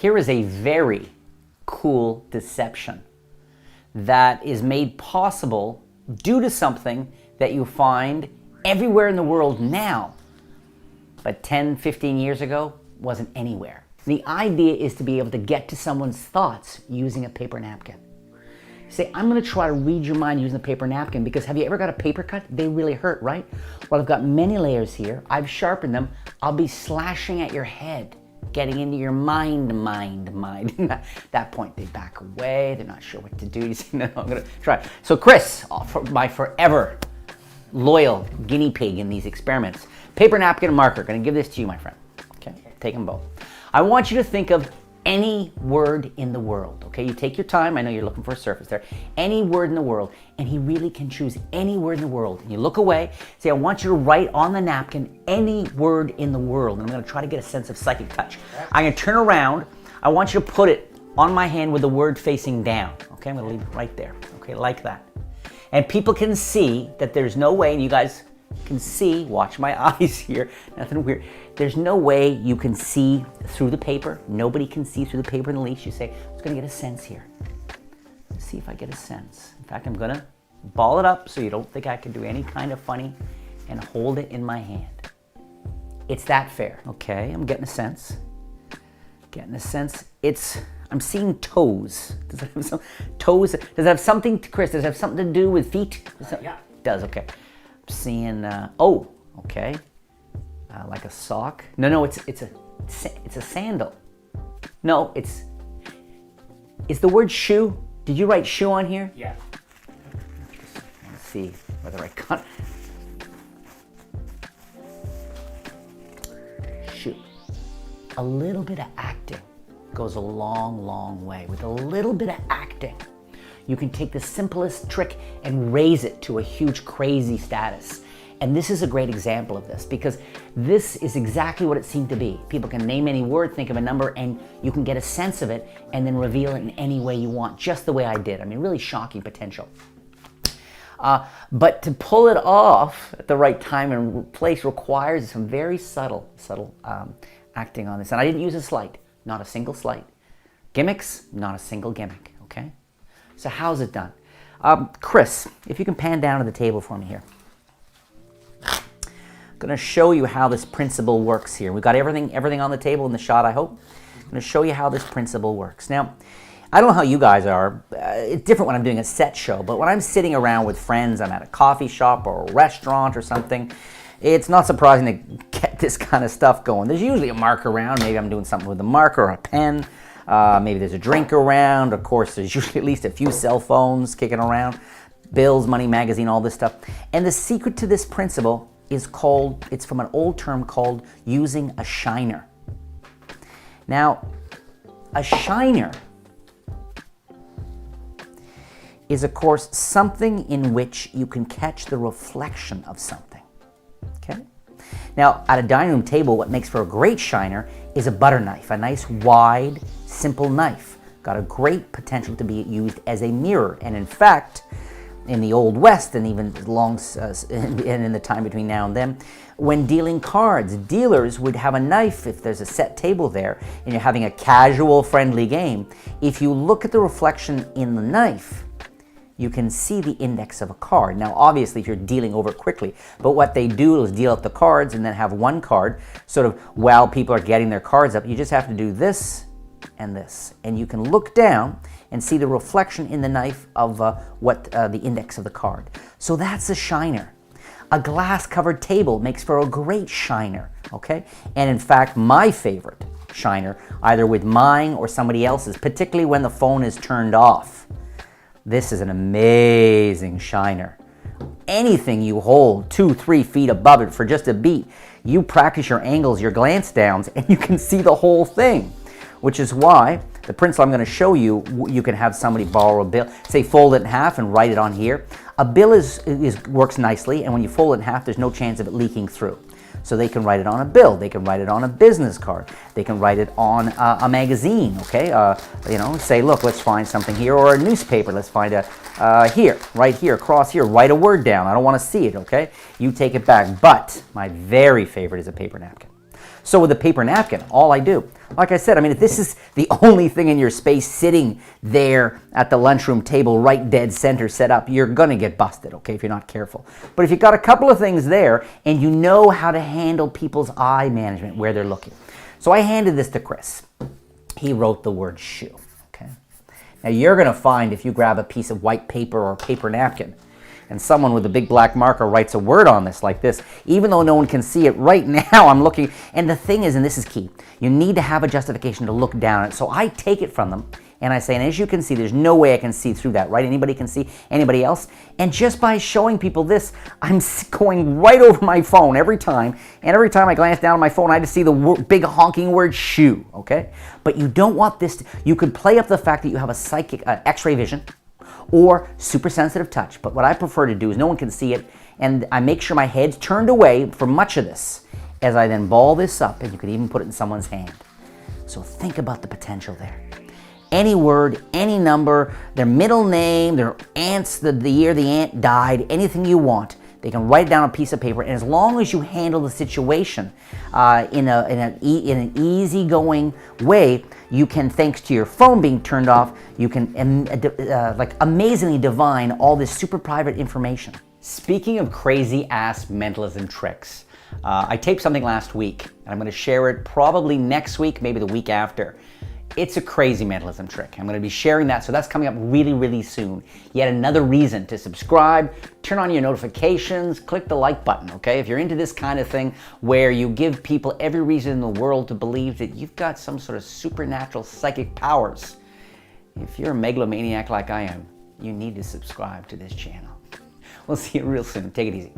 Here is a very cool deception that is made possible due to something that you find everywhere in the world now, but 10, 15 years ago wasn't anywhere. The idea is to be able to get to someone's thoughts using a paper napkin. Say, I'm going to try to read your mind using a paper napkin, because have you ever got a paper cut? They really hurt, right? Well, I've got many layers here. I've sharpened them. I'll be slashing at your head, getting into your mind. At that point, they back away. They're not sure what to do. You say, no, I'm going to try. So Chris, my forever loyal guinea pig in these experiments, paper napkin and marker. Going to give this to you, my friend. Okay, take them both. I want you to think of any word in the world, okay? You take your time. I know you're looking for a surface there. Any word in the world, and he really can choose any word in the world. And you look away, say, I want you to write on the napkin any word in the world. And I'm going to try to get a sense of psychic touch. I'm going to turn around. I want you to put it on my hand with the word facing down, okay? I'm going to leave it right there, okay, like that. And people can see that there's no way, and you guys can see, watch my eyes here, nothing weird. There's no way you can see through the paper. Nobody can see through the paper in the least. You say, I'm just gonna get a sense here. Let's see if I get a sense. In fact, I'm gonna ball it up so you don't think I can do any kind of funny, and hold it in my hand. It's that fair. Okay, I'm getting a sense. Getting a sense. I'm seeing toes. Does it have some toes? Does it have something, Chris, does it have something to do with feet? Yeah. It does, okay. I'm seeing, oh, okay. Like a sock. No, it's a sandal. No, is the word shoe? Did you write shoe on here? Yeah. Let's see whether I got shoe. A little bit of acting goes a long way. With a little bit of acting, you can take the simplest trick and raise it to a huge crazy status. And this is a great example of this, because this is exactly what it seemed to be. People can name any word, think of a number, and you can get a sense of it and then reveal it in any way you want, just the way I did. I mean, really shocking potential. But to pull it off at the right time and place requires some very subtle acting on this. And I didn't use a sleight, not a single sleight. Gimmicks, not a single gimmick, okay? So how's it done? Chris, if you can pan down to the table for me here. I'm going to show you how this principle works here. We've got everything on the table in the shot, I hope. I'm going to show you how this principle works. Now, I don't know how you guys are. It's different when I'm doing a set show, but when I'm sitting around with friends, I'm at a coffee shop or a restaurant or something, it's not surprising to get this kind of stuff going. There's usually a marker around. Maybe I'm doing something with a marker or a pen. Maybe there's a drink around. Of course, there's usually at least a few cell phones kicking around. Bills, money, magazine, all this stuff. And the secret to this principle is it's from an old term called using a shiner. Now, a shiner is, of course, something in which you can catch the reflection of something, okay? Now, at a dining room table, what makes for a great shiner is a butter knife, a nice, wide, simple knife. Got a great potential to be used as a mirror, and in fact, in the Old West, and even in the time between now and then, when dealing cards, dealers would have a knife if there's a set table there and you're having a casual, friendly game. If you look at the reflection in the knife, you can see the index of a card. Now, obviously, if you're dealing over quickly, but what they do is deal up the cards and then have one card, sort of while people are getting their cards up, you just have to do this and this, and you can look down and see the reflection in the knife of the index of the card. So that's a shiner. A glass-covered table makes for a great shiner, okay? And in fact, my favorite shiner, either with mine or somebody else's, particularly when the phone is turned off. This is an amazing shiner. Anything you hold 2-3 feet above it for just a beat, you practice your angles, your glance downs, and you can see the whole thing. Which is why the principle I'm going to show you, you can have somebody borrow a bill, say fold it in half and write it on here. A bill works nicely, and when you fold it in half, there's no chance of it leaking through. So they can write it on a bill, they can write it on a business card, they can write it on a magazine, okay? Say, look, let's find something here, or a newspaper, let's find here, right here, across here, write a word down. I don't want to see it, okay? You take it back, but my very favorite is a paper napkin. So with a paper napkin, all I do, Like I said, I mean, if this is the only thing in your space sitting there at the lunchroom table, right dead center set up, you're going to get busted, okay, if you're not careful. But if you've got a couple of things there and you know how to handle people's eye management, where they're looking. So I handed this to Chris. He wrote the word shoe, okay? Now you're going to find if you grab a piece of white paper or a paper napkin, and someone with a big black marker writes a word on this like this, even though no one can see it right now, I'm looking, and the thing is, and this is key, you need to have a justification to look down at it. So I take it from them, and I say, and as you can see, there's no way I can see through that, right? Anybody can see, anybody else? And just by showing people this, I'm going right over my phone every time, and every time I glance down at my phone, I just see the big honking word shoe, okay? But you don't want this, you could play up the fact that you have a psychic, x-ray vision, or super sensitive touch. But what I prefer to do is no one can see it, and I make sure my head's turned away for much of this as I then ball this up, and you could even put it in someone's hand. So think about the potential there. Any word, any number, their middle name, their aunt's, the year the aunt died, anything you want. They can write it down on a piece of paper, and as long as you handle the situation in an easygoing way, you can, thanks to your phone being turned off, you can like amazingly divine all this super private information. Speaking of crazy ass mentalism tricks, I taped something last week, and I'm going to share it probably next week, maybe the week after. It's a crazy mentalism trick. I'm going to be sharing that, so that's coming up really, really soon. Yet another reason to subscribe, turn on your notifications, click the like button, okay? If you're into this kind of thing where you give people every reason in the world to believe that you've got some sort of supernatural psychic powers, if you're a megalomaniac like I am, you need to subscribe to this channel. We'll see you real soon. Take it easy.